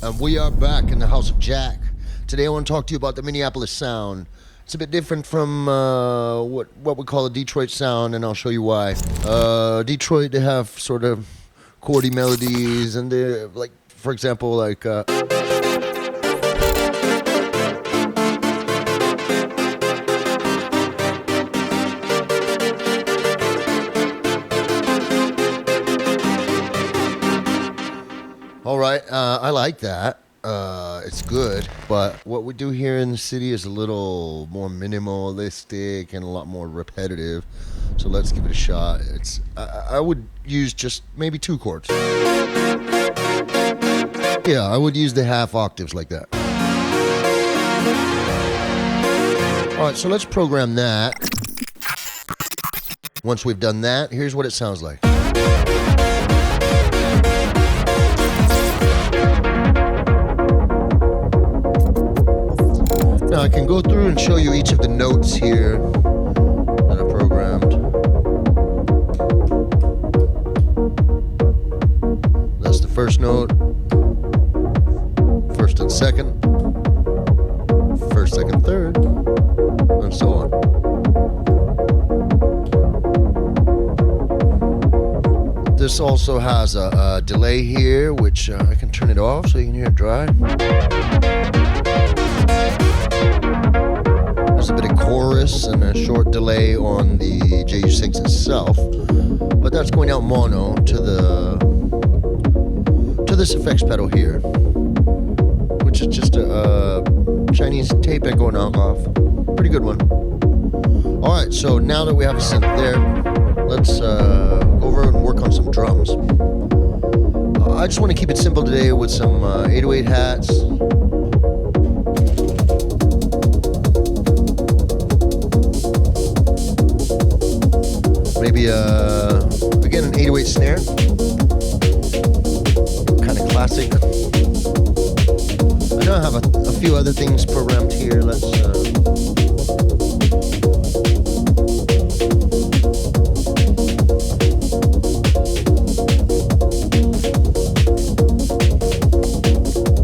And we are back in the house of Jack. Today I want to talk to you about the Minneapolis sound. It's a bit different from what we call a Detroit sound, and I'll show you why. Detroit, they have sort of chordy melodies, and they're like, for example, like all right, I like that. It's good, but what we do here in the city is a little more minimalistic and a lot more repetitive. So let's give it a shot. I would use just maybe 2 chords. Yeah, I would use the half octaves like that. All right, so let's program that. Once we've done that, here's what it sounds like. Now I can go through and show you each of the notes here that I programmed. That's the first note, first and second, first, second, third, and so on. This also has a delay here, which I can turn it off so you can hear it dry. There's a bit of chorus and a short delay on the JU6 itself, but that's going out mono to this effects pedal here, which is just a Chinese tape echo knockoff. Pretty good one. All right, so now that we have a synth there, let's go over and work on some drums. I just want to keep it simple today with some 808 hats. Maybe, again, an 808 snare. Kind of classic. I know I have a few other things programmed here. Let's,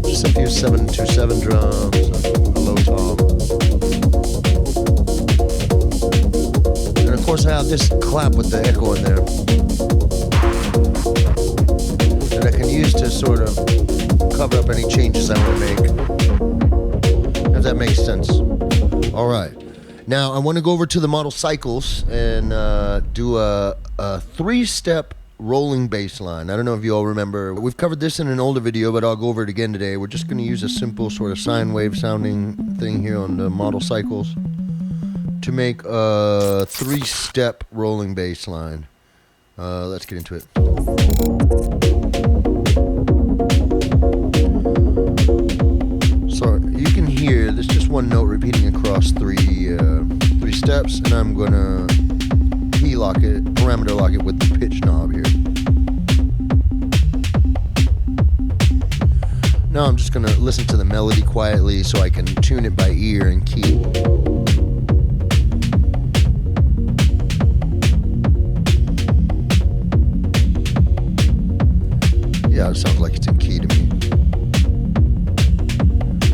just a few 727 drums, a low tom. Of course, I have this clap with the echo in there that I can use to sort of cover up any changes I want to make, if that makes sense. All right, now I want to go over to the model cycles and do a 3-step rolling bass line. I don't know if you all remember, we've covered this in an older video, but I'll go over it again today. We're just going to use a simple sort of sine wave sounding thing here on the model cycles to make a 3-step rolling bass line. Let's get into it. So you can hear there's just one note repeating across three steps, and I'm gonna key lock it, parameter lock it with the pitch knob here. Now I'm just gonna listen to the melody quietly so I can tune it by ear and key. Yeah, it sounds like it's in key to me.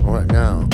All right, now.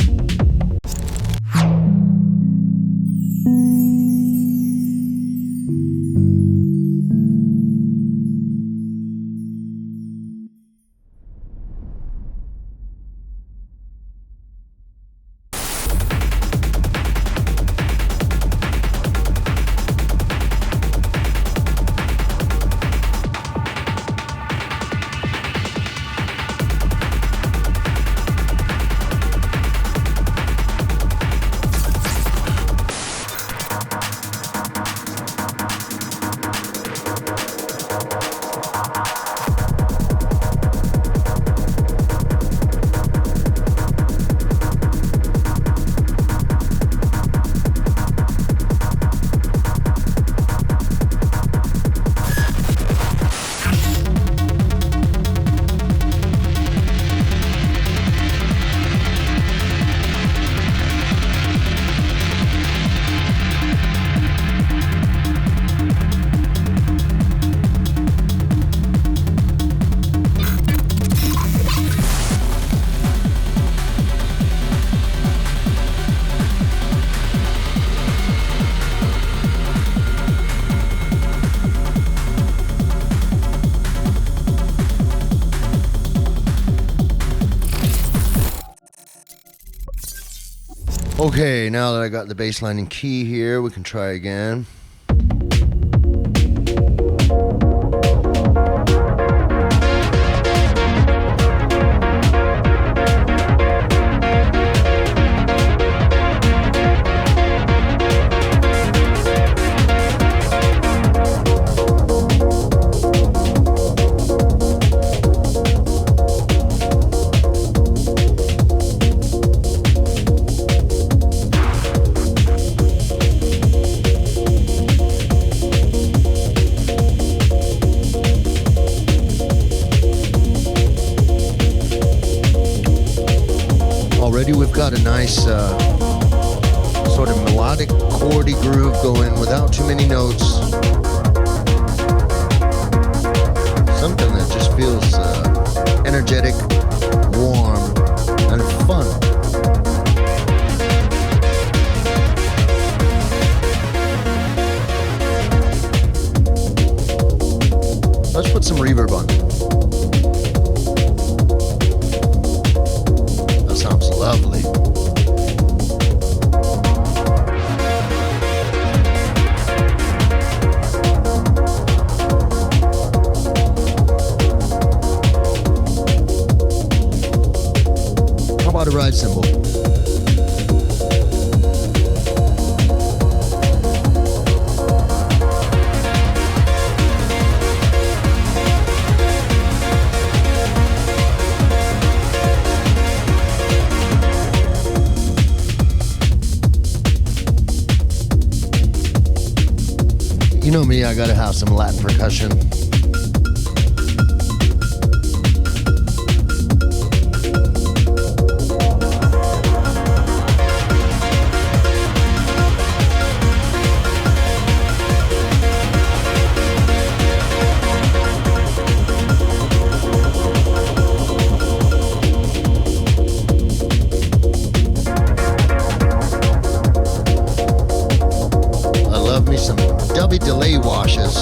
Okay, now that I got the bass line in key here, we can try again. We've got a nice sort of melodic chordy groove going without too many notes. Something that just feels energetic, warm, and fun. Let's put some reverb on it. Sounds lovely. How about a ride cymbal? You know me, I gotta have some Latin percussion. I love me some dubby delay washes.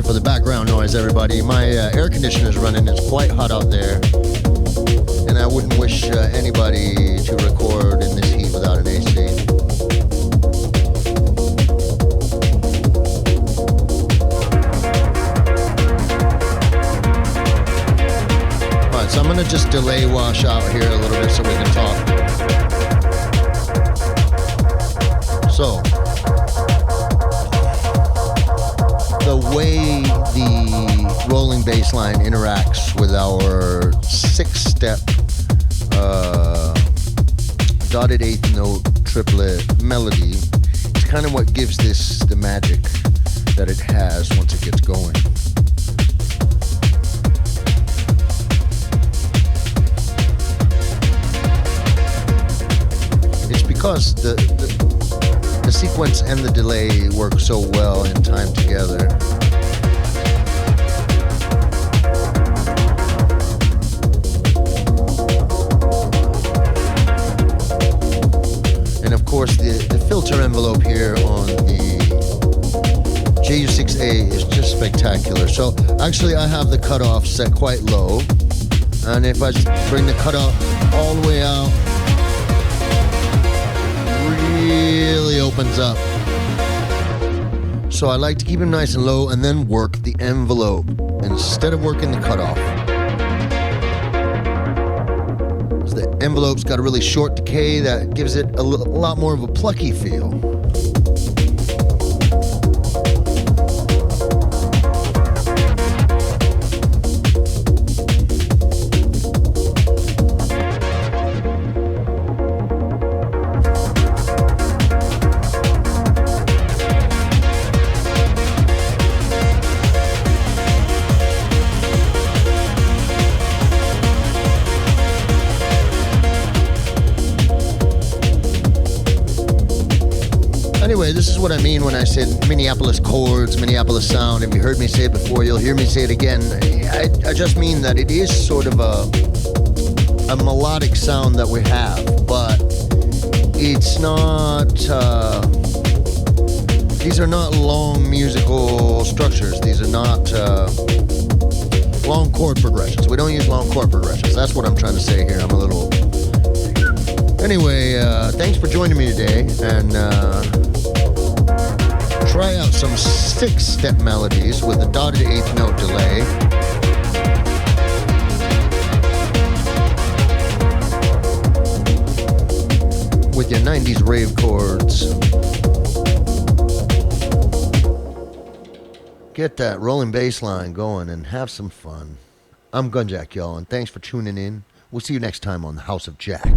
For the background noise, everybody. My air conditioner is running. It's quite hot out there, and I wouldn't wish anybody to record in this heat without an AC. Alright, so I'm gonna just delay wash out here a little bit so we can talk. So the way the rolling bass line interacts with our 6-step dotted 8th note triplet melody is kind of what gives this the magic that it has once it gets going. It's because the sequence and the delay work so well in time together. And of course the filter envelope here on the JU-06A is just spectacular. So actually I have the cutoff set quite low, and if I bring the cutoff all the way out, really opens up. So I like to keep them nice and low and then work the envelope instead of working the cutoff. So the envelope's got a really short decay that gives it a lot more of a plucky feel. anyway, this is what I mean when I said Minneapolis chords, Minneapolis sound. If you heard me say it before, you'll hear me say it again. I just mean that it is sort of a melodic sound that we have, but it's not, these are not long musical structures. These are not long chord progressions. We don't use long chord progressions. That's what I'm trying to say here. I'm a little... Anyway, thanks for joining me today, and try out some 6-step melodies with a dotted eighth note delay. With your 90s rave chords. Get that rolling bass line going and have some fun. I'm Gunjack, y'all, and thanks for tuning in. We'll see you next time on the House of Jack.